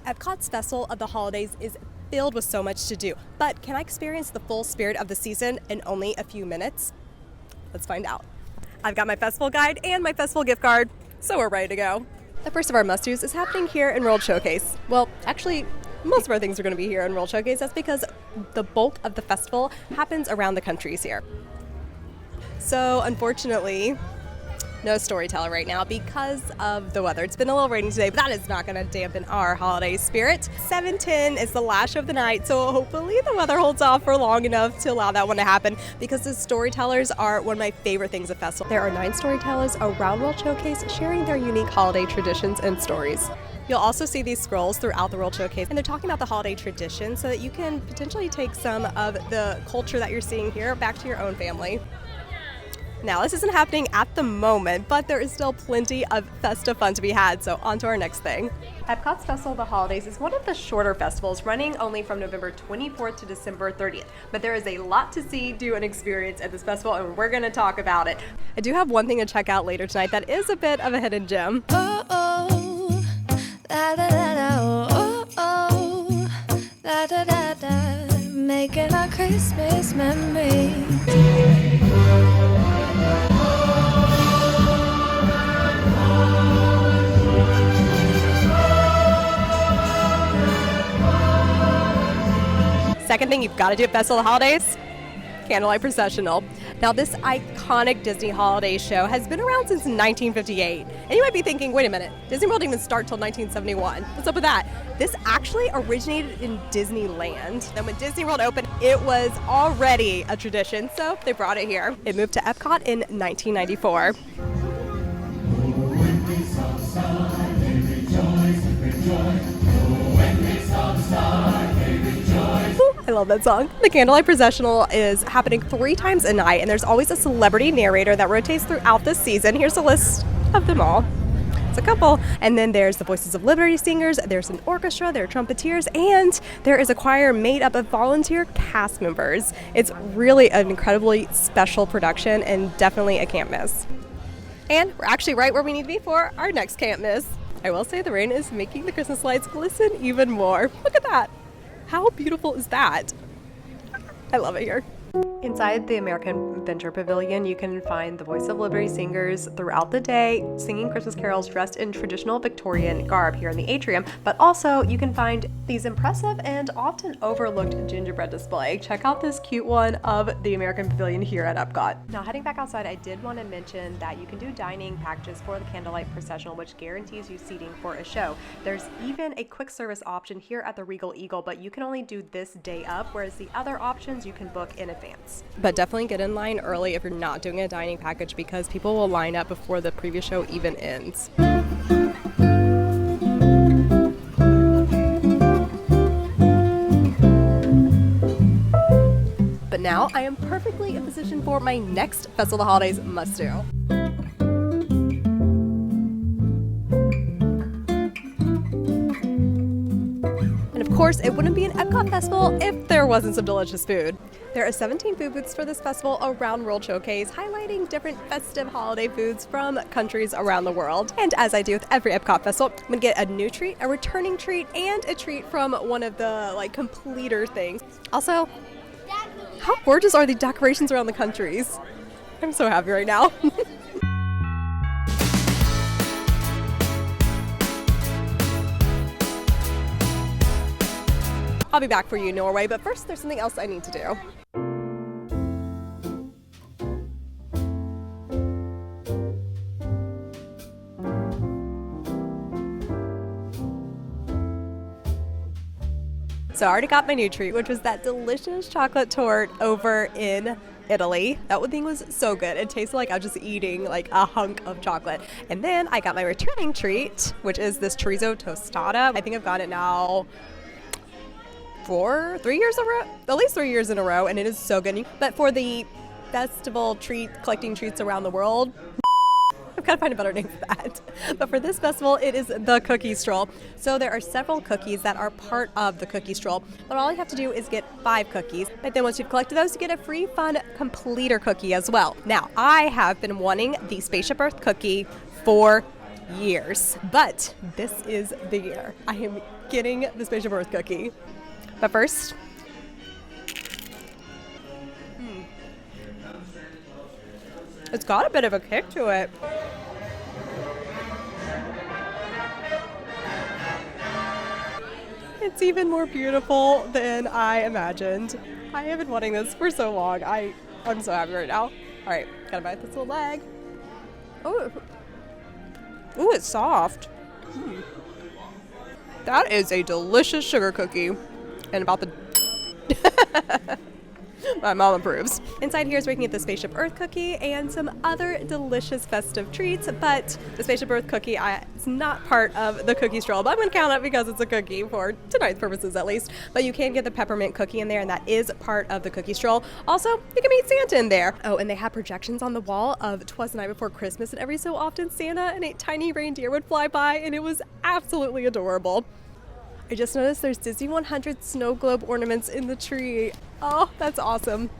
Epcot's Festival of the Holidays is filled with so much to do, but can I experience the full spirit of the season in only a few minutes? Let's find out. I've got my festival guide and my festival gift card, so we're ready to go. The first of our must-dos is happening here in World Showcase. Well, actually, most of our things are going to be here in World Showcase. That's because the bulk of the festival happens around the countries here. So, unfortunately, no storyteller right now because of the weather. It's been a little rainy today, but that is not going to dampen our holiday spirit. 7:10 is the last show of the night, so hopefully the weather holds off for long enough to allow that one to happen because the storytellers are one of my favorite things of festival. There are 9 storytellers around World Showcase sharing their unique holiday traditions and stories. You'll also see these scrolls throughout the World Showcase, and they're talking about the holiday traditions so that you can potentially take some of the culture that you're seeing here back to your own family. Now, this isn't happening at the moment, but there is still plenty of festive fun to be had, so on to our next thing. Epcot's Festival of the Holidays is one of the shorter festivals, running only from November 24th to December 30th. But there is a lot to see, do, and experience at this festival, and we're going to talk about it. I do have one thing to check out later tonight that is a bit of a hidden gem. Oh, da da da da, oh, da da da da, making our Christmas memories. Second thing you've got to do at Festival of the Holidays, Candlelight Processional. Now, this iconic Disney holiday show has been around since 1958. And you might be thinking, wait a minute, Disney World didn't even start till 1971. What's up with that? This actually originated in Disneyland. And when Disney World opened, it was already a tradition, so they brought it here. It moved to Epcot in 1994. I love that song. The Candlelight Processional is happening 3 times a night, and there's always a celebrity narrator that rotates throughout the season. Here's a list of them all. It's a couple. And then there's the Voices of Liberty singers, there's an orchestra, there are trumpeteers, and there is a choir made up of volunteer cast members. It's really an incredibly special production and definitely a can't miss. And we're actually right where we need to be for our next can't miss. I will say the rain is making the Christmas lights glisten even more. Look at that. How beautiful is that? I love it here. Inside the American Adventure Pavilion, you can find the Voice of Liberty singers throughout the day singing Christmas carols dressed in traditional Victorian garb here in the atrium, but also you can find these impressive and often overlooked gingerbread display. Check out this cute one of the American Pavilion here at Epcot. Now, heading back outside, I did want to mention that you can do dining packages for the Candlelight Processional, which guarantees you seating for a show. There's even a quick service option here at the Regal Eagle, but you can only do this day up, whereas the other options you can book in advance. But definitely get in line early if you're not doing a dining package because people will line up before the previous show even ends. But now I am perfectly in position for my next Festival of the Holidays must-do. Of course, it wouldn't be an Epcot festival if there wasn't some delicious food. There are 17 food booths for this festival around World Showcase, highlighting different festive holiday foods from countries around the world. And as I do with every Epcot festival, I'm gonna get a new treat, a returning treat, and a treat from one of the completer things. Also, how gorgeous are the decorations around the countries? I'm so happy right now. I'll be back for you in Norway, but first there's something else I need to do. So I already got my new treat, which was that delicious chocolate torte over in Italy. That thing was so good. It tasted like I was just eating a hunk of chocolate. And then I got my returning treat, which is this chorizo tostada. I think I've got it now 3 years in a row, at least 3 years in a row, and it is so good. But for the festival treat, collecting treats around the world, I've got to find a better name for that. But for this festival, it is the cookie stroll. So there are several cookies that are part of the cookie stroll, but all you have to do is get 5 cookies. But then once you've collected those, you get a free fun completer cookie as well. Now, I have been wanting the Spaceship Earth cookie for years, but this is the year. I am getting the Spaceship Earth cookie. But first, it's got a bit of a kick to it. It's even more beautiful than I imagined. I have been wanting this for so long. I'm so happy right now. All right, gotta bite this little leg. Oh, ooh, it's soft. That is a delicious sugar cookie. And about the my mom approves. Inside here is where you can get the Spaceship Earth cookie and some other delicious festive treats, but the Spaceship Earth cookie is not part of the cookie stroll, but I'm going to count it because it's a cookie for tonight's purposes at least. But you can get the peppermint cookie in there, and that is part of the cookie stroll. Also, you can meet Santa in there. Oh, and they have projections on the wall of 'Twas the Night Before Christmas, and every so often Santa and a tiny reindeer would fly by, and it was absolutely adorable. I just noticed there's Disney 100 snow globe ornaments in the tree. Oh, that's awesome.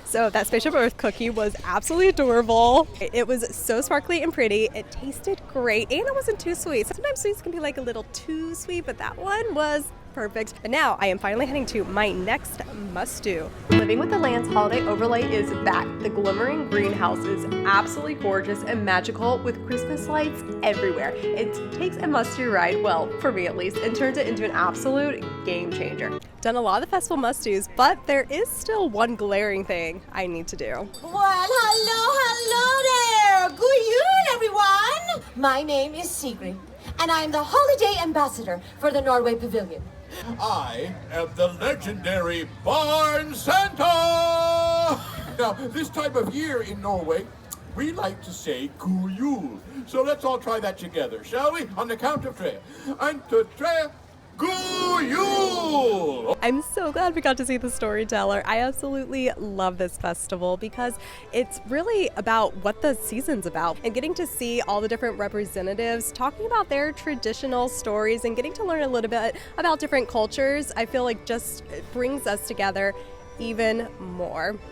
So that Spaceship Earth cookie was absolutely adorable. It was so sparkly and pretty. It tasted great, and it wasn't too sweet. Sometimes sweets can be like a little too sweet, but that one was perfect. And now I am finally heading to my next must-do. Living with the Land's holiday overlay is back. The glimmering greenhouse is absolutely gorgeous and magical with Christmas lights everywhere. It takes a must-do ride, well, for me at least, and turns it into an absolute game changer. Done a lot of the festival must-dos, but there is still one glaring thing I need to do. Well, hello there! Good evening, everyone! My name is Sigrid, and I am the holiday ambassador for the Norway Pavilion. I am the legendary Barn Santa! Now, this time of year in Norway, we like to say God Jul. So let's all try that together, shall we? On the count of three. 1, 2, 3. God Jul! I'm so glad we got to see the Storyteller. I absolutely love this festival because it's really about what the season's about, and getting to see all the different representatives talking about their traditional stories and getting to learn a little bit about different cultures, I feel like just brings us together even more.